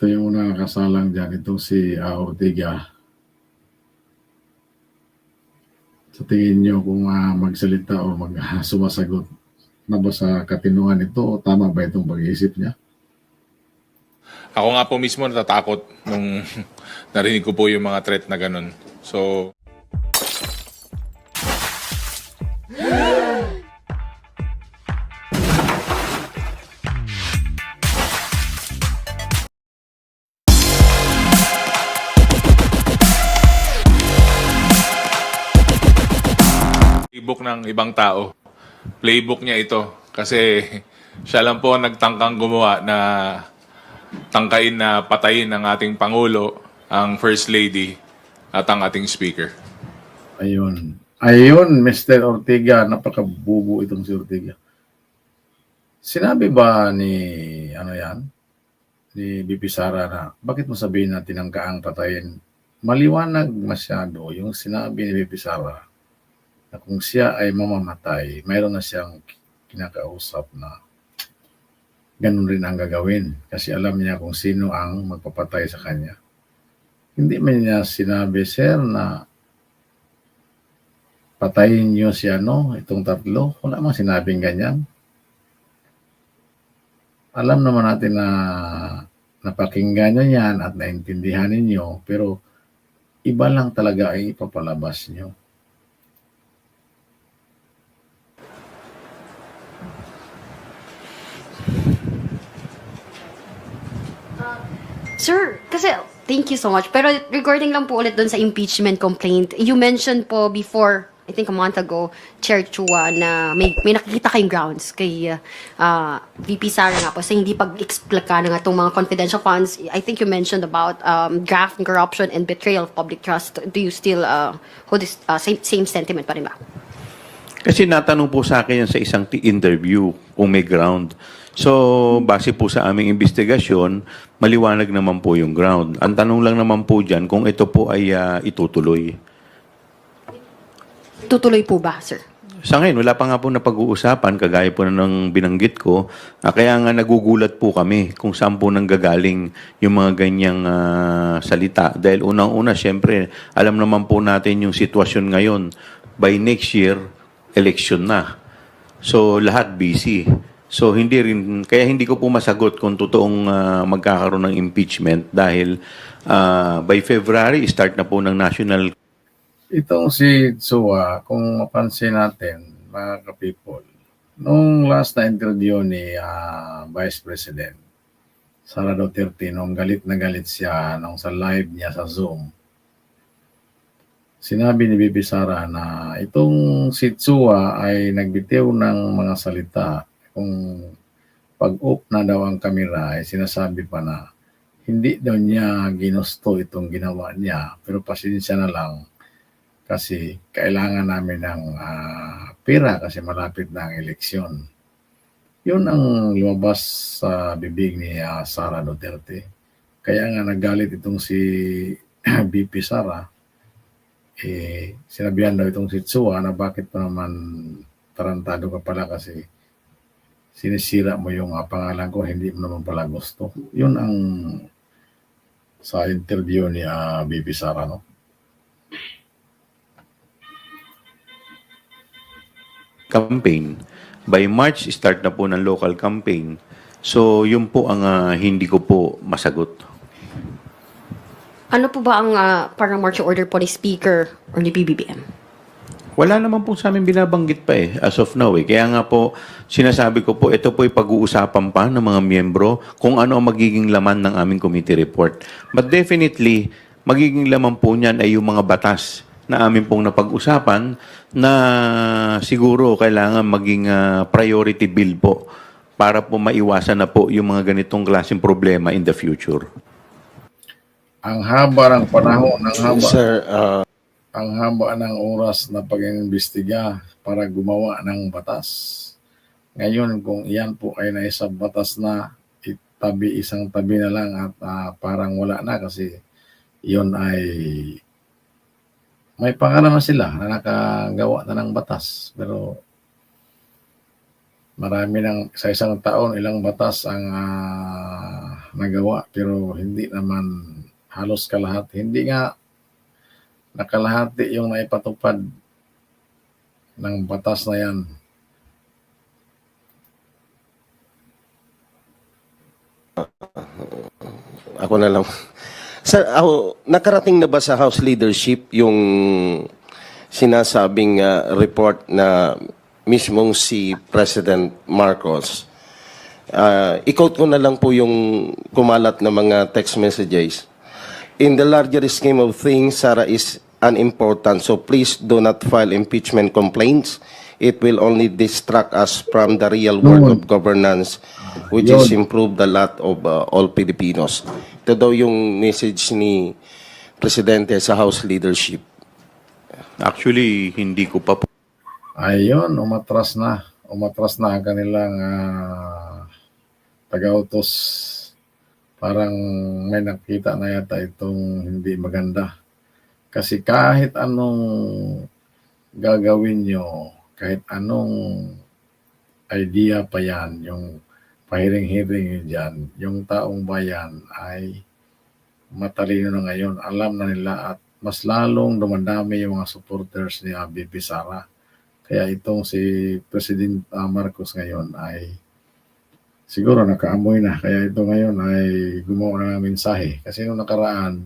Ito yung nakakasalang dyan, itong si Ortiga. Sa tingin nyo kung magsalita o sumasagot na ba sa katinuan ito o tama ba itong pag-iisip niya? Ako nga po mismo natatakot nung narinig ko po yung mga threat na ganun. So, playbook ng ibang tao. Playbook niya ito kasi siya lang po nagtangkang gumawa na tangkain na patayin ng ating Pangulo, ang First Lady at ang ating Speaker. Ayun. Ayun, Mr. Ortiga, napakabubo itong si Ortiga. Sinabi ba ni, ni BP Sara na, bakit mo sabihin na tinangkaang patayin? Maliwanag masyado yung sinabi ni BP Sara na kung siya ay mamamatay, mayroon na siyang kinakausap na ganun rin ang gagawin kasi alam niya kung sino ang magpapatay sa kanya. Hindi man niya sinabi, sir, na patayin niyo si itong tatlo. Wala mang sinabing ganyan. Alam naman natin na napakinggan niyo yan at naintindihan ninyo, pero iba lang talaga ay ipapalabas niyo. Sir, kasi thank you so much. Pero regarding lang po ulit doon sa impeachment complaint, you mentioned po before, I think a month ago, Chair Chua, na may nakikita kayong grounds kay VP Sara nga po sa hindi pag-explika na nga itong mga confidential funds. I think you mentioned about graft, corruption, and betrayal of public trust. Do you still hold this same sentiment pa rin ba? Kasi natanong po sa akin yan sa isang interview kung may ground. So, base po sa aming investigasyon, maliwanag naman po yung ground. Ang tanong lang naman po dyan kung ito po ay itutuloy. Tutuloy po ba, sir? Sa ngayon, wala pa nga po na pag-uusapan, kagaya po na ng binanggit ko. Kaya nga nagugulat po kami kung saan po nanggagaling yung mga ganyang salita. Dahil unang-una, syempre, alam naman po natin yung sitwasyon ngayon. By next year, election na. So, lahat busy. So, kaya hindi ko po masagot kung totoong magkakaroon ng impeachment dahil by February, start na po ng national. Itong si Chua, kung mapansin natin, mga ka-people, nung last na interview ni Vice President Sara Duterte, nung galit na galit siya nung sa live niya sa Zoom, sinabi ni Bibi Sara na itong si Chua ay nagbitiw ng mga salita. Kung pag-off na daw ang kamera, ay sinasabi pa na hindi daw niya ginusto itong ginawa niya, pero pasensya na lang kasi kailangan namin ng pera kasi malapit na ang eleksyon. Yun ang lumabas sa bibig ni Sara Duterte. Kaya nga nagalit itong si BP Sara. Sinabihan daw itong si Chua na bakit pa naman tarantado ka pala kasi sinisira mo yung pangalan ko, hindi mo naman pala gusto. Yun ang sa interview ni BP Sara, no? Campaign. By March, start na po ng local campaign. So, yun po ang hindi ko po masagot. Ano po ba ang parang marching order po ni Speaker or ni PBBM? Wala naman po sa amin binabanggit pa as of now Kaya nga po, sinasabi ko po, ito po ay pag-uusapan pa ng mga miyembro kung ano ang magiging laman ng aming committee report. But definitely, magiging laman po niyan ay yung mga batas na amin pong napag-usapan na siguro kailangan maging priority bill po para po maiwasan na po yung mga ganitong klaseng problema in the future. Ang haba ng panahon, Sir, ang haba ng oras na pag-iimbestiga para gumawa ng batas. Ngayon, kung iyan po ay naisang batas na, isang tabi na lang at parang wala na kasi iyon ay may pangalan na sila na nakagawa na ng batas. Pero marami sa isang taon, ilang batas ang nagawa pero hindi naman halos kalahati. Hindi nga nakalahati yung naipatupad ng batas na yan. Ako na lang. Sir, nakarating na ba sa House leadership yung sinasabing report na mismong si President Marcos? I-quote ko na lang po yung kumalat na mga text messages. In the larger scheme of things, Sarah is unimportant, so please do not file impeachment complaints. It will only distract us from the real work of governance, which is improve the lot of all Filipinos. Ito daw yung message ni Presidente sa House leadership. Actually, hindi ko pa po Ayun, umatras na. Umatras na ang kanilang taga-utos. Parang may nakita na yata itong hindi maganda. Kasi kahit anong gagawin nyo, kahit anong idea pa yan, yung pahiring-hiring nyo dyan, yung taong bayan ay matalino na ngayon. Alam na nila at mas lalong dumadami yung mga supporters ni VP Sara. Kaya itong si President Marcos ngayon ay siguro nakaamoy na. Kaya ito ngayon ay gumawa ng mensahe. Kasi nung nakaraan,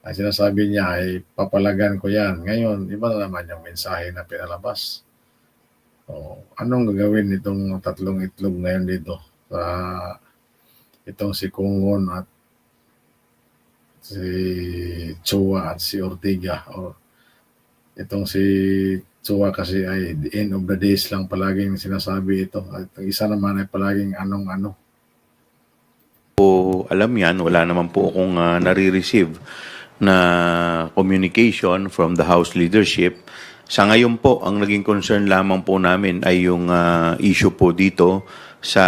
ay sinasabi niya ay papalagan ko yan. Ngayon, iba na naman yung mensahe na pinalabas. So, anong gagawin nitong tatlong itlog ngayon dito? Itong si Kungon at si Chua at si Ortiga. O, itong si Chua kasi ay the end of the days lang palaging sinasabi ito. At ang isa naman ay palaging anong-ano. alam yan. Wala naman po akong nare-receive na communication from the House leadership. Sa ngayon po, ang naging concern lamang po namin ay yung issue po dito sa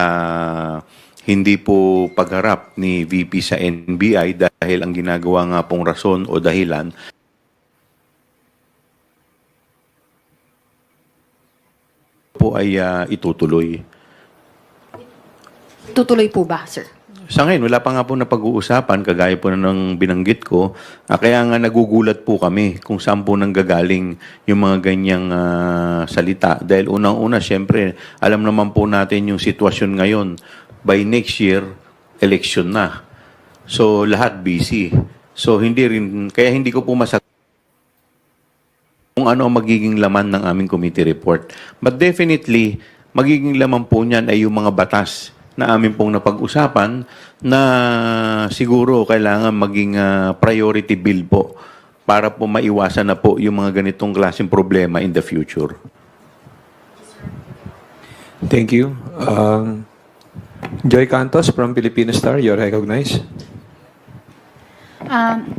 hindi po pagharap ni VP sa NBI dahil ang ginagawa nga pong rason o dahilan po ay itutuloy. Tutuloy po ba, sir? Sa ngayon, wala pa nga po na pag-uusapan, kagaya po na ng binanggit ko. Kaya nga nagugulat po kami kung saan po nanggagaling yung mga ganyang salita. Dahil unang-una, syempre, alam naman po natin yung sitwasyon ngayon. By next year, election na. So, lahat busy. So, kaya hindi ko po masagot kung ano ang magiging laman ng aming committee report. But definitely, magiging laman po niyan ay yung mga batas na amin pong napag-usapan na siguro kailangan maging priority bill po para po maiwasan na po yung mga ganitong klaseng problema in the future. Thank you. Joy Cantos from Filipino Star, you're recognized.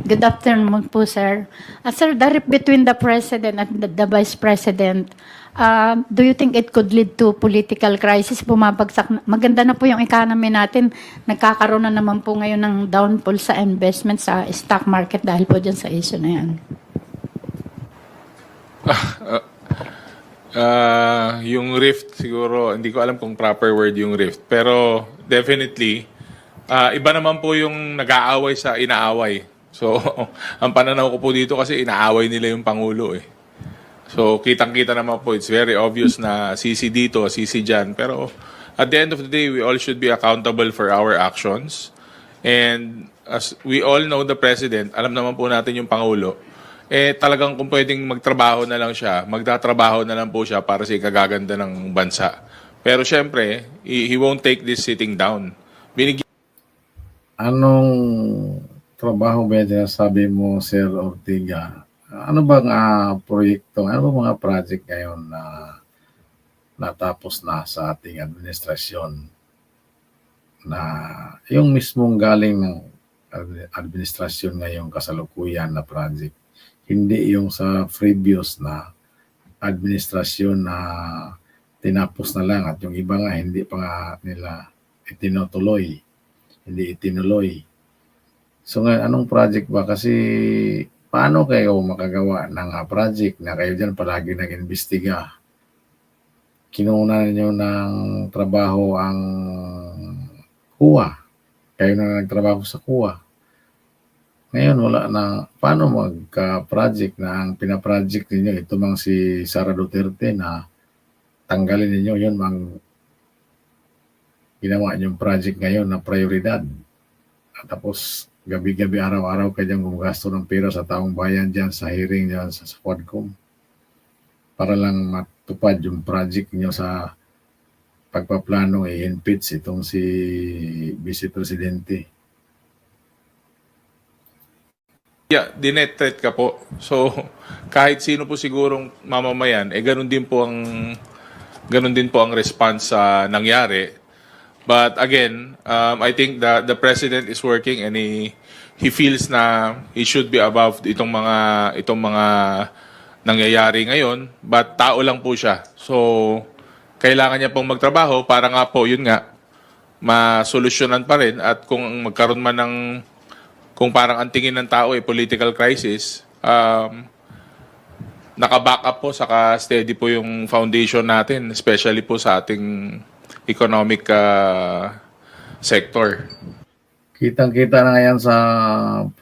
Good afternoon po, sir. Sir, the between the President and the Vice President, do you think it could lead to political crisis? Bumabagsak maganda na po yung economy natin. Nagkakaroon na naman po ngayon ng downfall sa investment sa stock market dahil po dyan sa issue na yan. Yung rift siguro, hindi ko alam kung proper word yung rift. Pero definitely, iba naman po yung nag-aaway sa inaaway. So, ang pananaw ko po dito kasi inaaway nila yung Pangulo eh. So, kitang-kita naman po, it's very obvious na sisi dito, sisi dyan. Pero at the end of the day, we all should be accountable for our actions. And as we all know the President, alam naman po natin yung Pangulo, talagang kung pwedeng magtrabaho na lang siya, magtatrabaho na lang po siya para sa ikagaganda ng bansa. Pero syempre, he won't take this sitting down. Anong trabaho ba yan sabi mo, Sir Ortiga? Ano bang proyekto, ano bang mga project ngayon na natapos na sa ating administrasyon na yung mismong galing ng administrasyon ngayong kasalukuyan na project? Hindi yung sa previous na administrasyon na tinapos na lang at yung iba nga hindi pa nga nila itinutuloy. Hindi itinuloy. So ngayon, anong project ba? Kasi paano kayo makagawa ng project na kayo dyan palagi nag-imbestiga? Kinuha niyo ng trabaho ang HUA. kayo na nagtrabaho sa kuha. Ngayon wala na, paano magka-project na ang pina-project ninyo, ito mang si Sara Duterte na tanggalin ninyo, yun mang ginawa niyong project ngayon na prioridad. At tapos gabi-gabi, araw-araw kayong gumagasto ng pera sa taong bayan dyan, sa hearing dyan sa Quadcom. Para lang matupad yung project niyo sa pagpaplano i-impeach itong si Vice Presidente. Yeah, dinetet ka po. So, kahit sino po sigurong mamamayan, ganun din po ang response sa nangyari. But again, I think the president is working and he feels na he should be above itong mga nangyayari ngayon, but tao lang po siya. So, kailangan niya pong magtrabaho para nga po, yun nga, masolusyonan pa rin at kung magkaroon man ng kung parang ang tingin ng tao ay political crisis, naka-back up po, saka steady po yung foundation natin, especially po sa ating economic sector. Kitang-kita na yan sa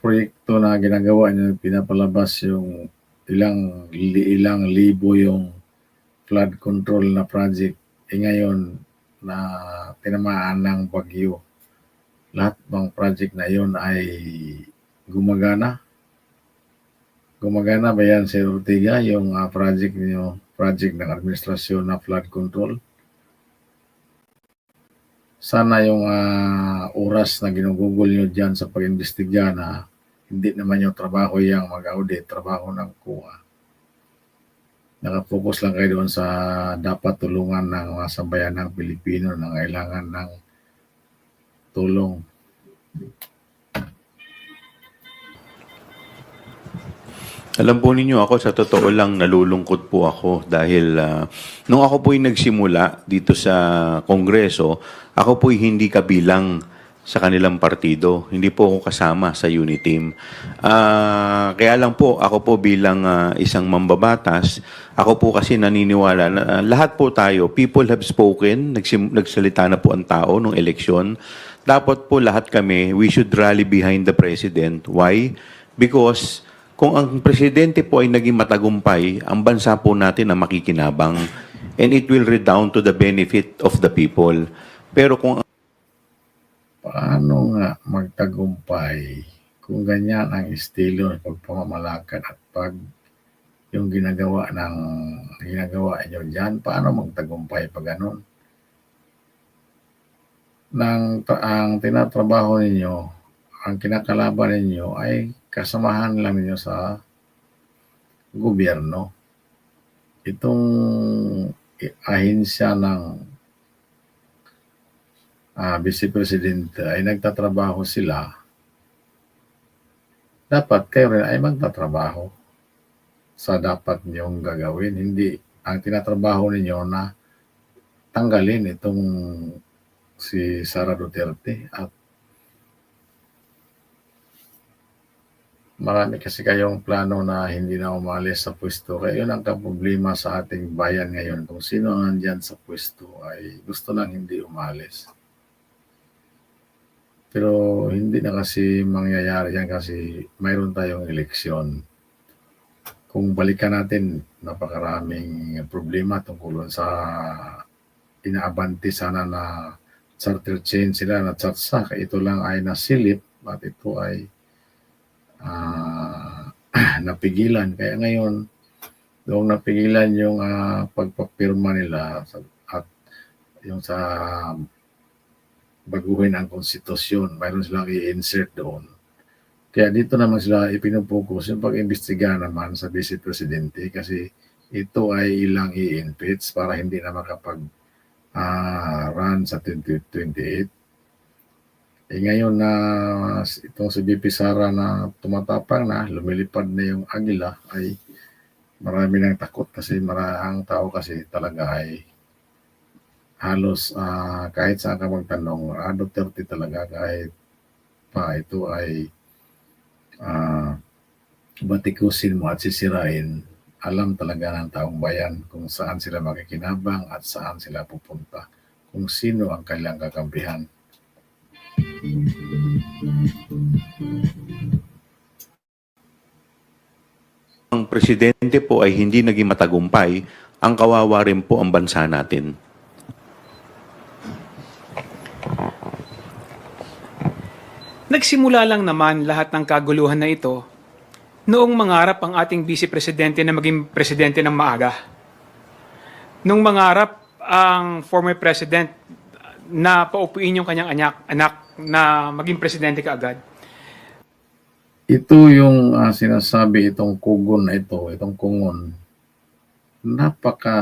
proyekto na ginagawa niyo, pinapalabas yung ilang libo yung flood control na project. Ngayon na tinamaan ng bagyo, lahat ng project na yon ay gumagana. Gumagana ba yan, Sir Ortiga, yung project niyo, project ng administrasyon na flood control? Sana yung oras na ginugugol nyo dyan sa pag-imbestiga na hindi naman yung trabaho yung mag-audit, trabaho ng kuha. Nakapokus lang kayo doon sa dapat tulungan ng mga sambayan ng Pilipino na kailangan ng tulong. Alam po ninyo, ako sa totoo lang nalulungkot po ako dahil nung ako po'y nagsimula dito sa Kongreso, ako po'y hindi kabilang sa kanilang partido. Hindi po ako kasama sa unit team. Kaya lang po, ako po bilang isang mambabatas, ako po kasi naniniwala na lahat po tayo, people have spoken, nagsalita na po ang tao nung eleksyon. Dapat po lahat kami, we should rally behind the president. Why? Because kung ang presidente po ay naging matagumpay, ang bansa po natin ang makikinabang and it will redound to the benefit of the people. Pero kung Paano nga magtagumpay kung ganyan ang estilo ng pagpamamalakad at pag yung ginagawa nyo dyan, paano magtagumpay pag ganun? Ang tinatrabaho ninyo, ang kinakalaban ninyo ay kasamahan lang ninyo sa gobyerno. Itong ahensya ng Vice Presidente ay nagtatrabaho sila, dapat kayo rin ay magtatrabaho sa dapat niyong gagawin. Hindi ang tinatrabaho ninyo na tanggalin itong si Sara Duterte at marami kasi kayong plano na hindi na umalis sa pwesto. Kaya yun ang problema sa ating bayan ngayon. Kung sino ang nandyan sa pwesto ay gusto lang hindi umalis. Pero hindi na kasi mangyayari yan kasi mayroon tayong eleksyon. Kung balikan natin, napakaraming problema tungkol sa inaabante sana na charter change sila na tsatsak. Ito lang ay nasilip at ito ay napigilan. Kaya ngayon, doon napigilan yung pagpapirma nila at yung sa baguhin ang konstitusyon. Mayroon silang i-insert doon. Kaya dito naman sila ipinupokus yung pag-imbestiga naman sa Vice Presidente kasi ito ay ilang i-impeach para hindi na makapag-run sa 2028. Ngayon na itong si BP Sara na tumatapang na, lumilipad na yung agila, ay marami nang takot kasi ang tao kasi talaga ay halos kahit saan ka magtanong, Duterte talaga kahit pa ito ay batikusin mo at sisirain, alam talaga ng taong bayan kung saan sila makikinabang at saan sila pupunta, kung sino ang kailang kakampihan. Ang presidente po ay hindi naging matagumpay, ang kawawa rin po ang bansa natin. Nagsimula lang naman lahat ng kaguluhan na ito noong mangarap ang ating Vice Presidente na maging presidente ng maaga. Nung mangarap ang former president na paupuin yung kanyang anak na maging presidente kaagad. Ito yung sinasabi itong kugon na ito, itong kungon. Napaka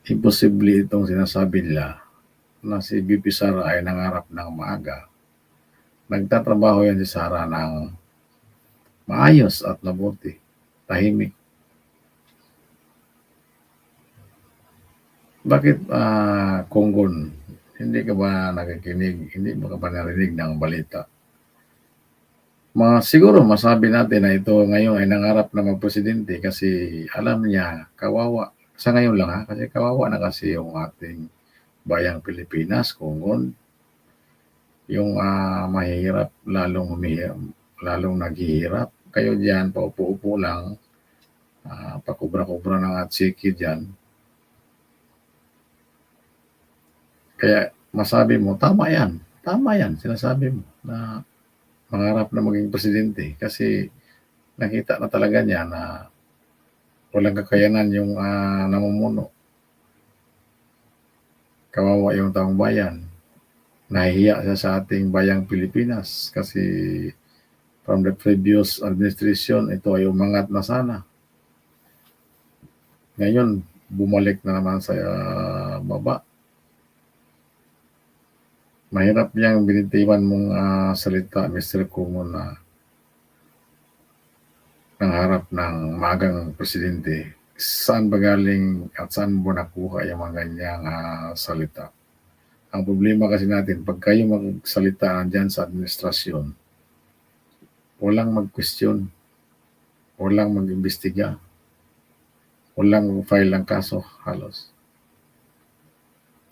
imposible itong sinasabi nila na si BP Sara ay nangarap ng maaga. Nagtatrabaho yan si Sara ng maayos at mabuti, tahimik. Bakit Konggon, hindi ka ba nakikinig, hindi mo ka ba narinig ng balita? Siguro masabi natin na ito ngayon ay nangarap na magpresidente kasi alam niya, kawawa. Sa ngayon lang kasi kawawa na kasi yung ating bayang Pilipinas, Konggon. Yung mahirap, lalong naghihirap. Kayo diyan, paupo-upo lang, pakubra-kubra ng atsiki diyan. Kaya masabi mo, tama yan, sinasabi mo na mangarap na maging presidente kasi nakita na talaga niya na walang kakayanan yung namumuno. Kawawa yung taong bayan. Nahihiya siya sa ating bayang Pilipinas kasi from the previous administration, ito ay umangat na sana. Ngayon, bumalik na naman sa baba. Mahirap niyang binitiwan mong salita, Mr. Kumo, na nangarap ng magang presidente. Saan ba galing at saan mo nakuha yung mga ganyang salita? Ang problema kasi natin, pag kayo magsalita dyan sa administrasyon, walang mag-question, walang mag-imbestiga, walang mag-file ng kaso halos.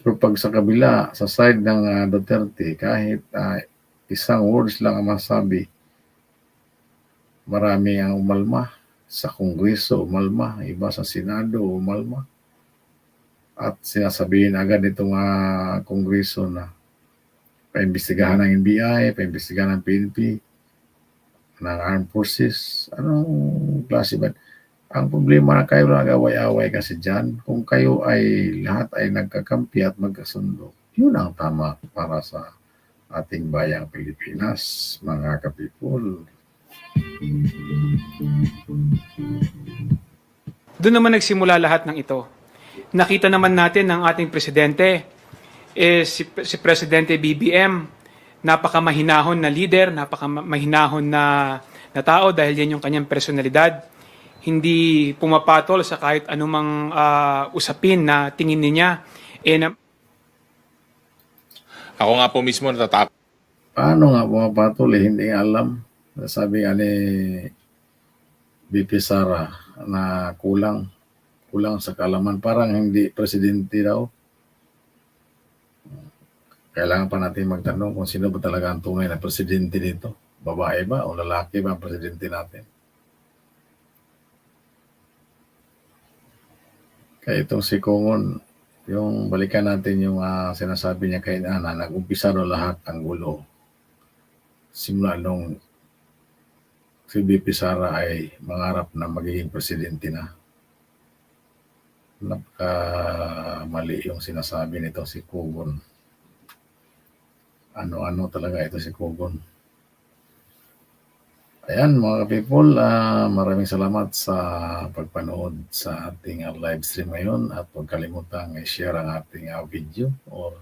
Pero pag sa kabila, sa side ng Duterte, kahit isang words lang ang masabi, marami ang umalma. Sa Kongreso, umalma. Iba sa Senado, umalma. At sinasabihin agad itong Kongreso na paimbestigahan ng NBI, paimbestigahan ng PNP, ng Armed Forces. Anong klase ba? Ang problema na kayo nag-away-away kasi dyan, kung kayo ay lahat ay nagkakampi at magkasundo, yun ang tama para sa ating bayang Pilipinas, mga kapipol. Doon naman nagsimula lahat ng ito. Nakita naman natin ng ating presidente, si Presidente BBM, napakamahinahon na leader, napakamahinahon na tao dahil yan yung kanyang personalidad. Hindi pumapatol sa kahit anumang usapin na tingin niya. Ako nga po mismo natatakot. Paano nga pumapatol hindi alam. Sabi nga ni BP Sara na kulang sa kaalaman. Parang hindi presidente daw. Kailangan pa natin magtanong kung sino ba talaga ang tunay na presidente dito. Babae ba o lalaki ba ang presidente natin? Kaya itong si Kungon, yung balikan natin yung sinasabi niya kay Ana, nag-umpisa na lahat ang gulo. Simula nung si BP Sara ay mangarap na magiging presidente na. Mali yung sinasabi nito si Kugon. Ano talaga ito si Kugon. Ayan mga people, maraming salamat sa pagpanood sa ating live stream ngayon at huwag kalimutang i-share ang ating video or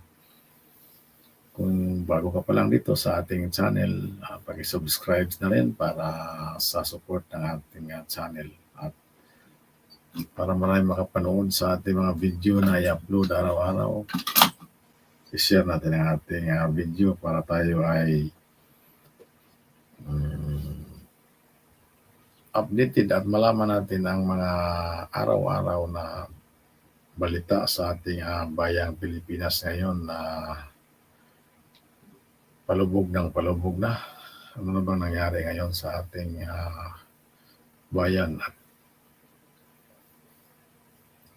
kung bago ka pa lang dito sa ating channel, pag-subscribe na rin para sa support ng ating channel at para marami makapanood sa ating mga video na i-upload araw-araw. I-share natin ang ating video para tayo ay updated at malaman natin ang mga araw-araw na balita sa ating bayang Pilipinas ngayon na palubog na. Ano na bang nangyari ngayon sa ating bayan? At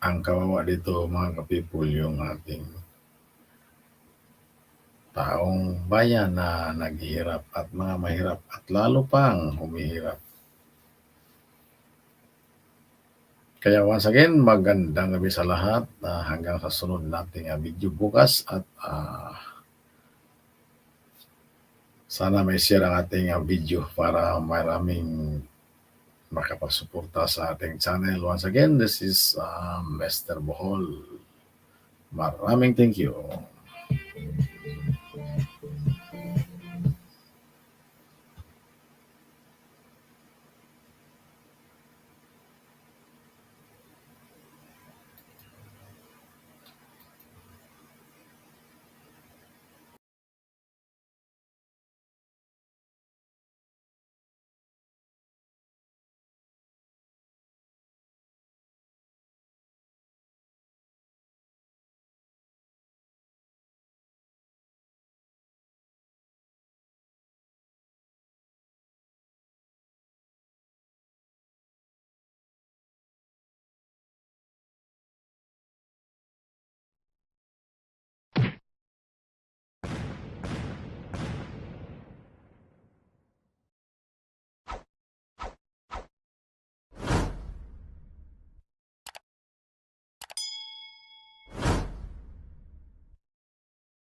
ang kawawa dito, mga kapipul, yung ating taong bayan na naghihirap at mga mahirap at lalo pang humihirap. Kaya once again, magandang gabi sa lahat. Hanggang sa sunod nating video bukas at sana may share ang ating video para maraming makapagsuporta sa ating channel. Once again, this is Mr. Bohol. Maraming thank you.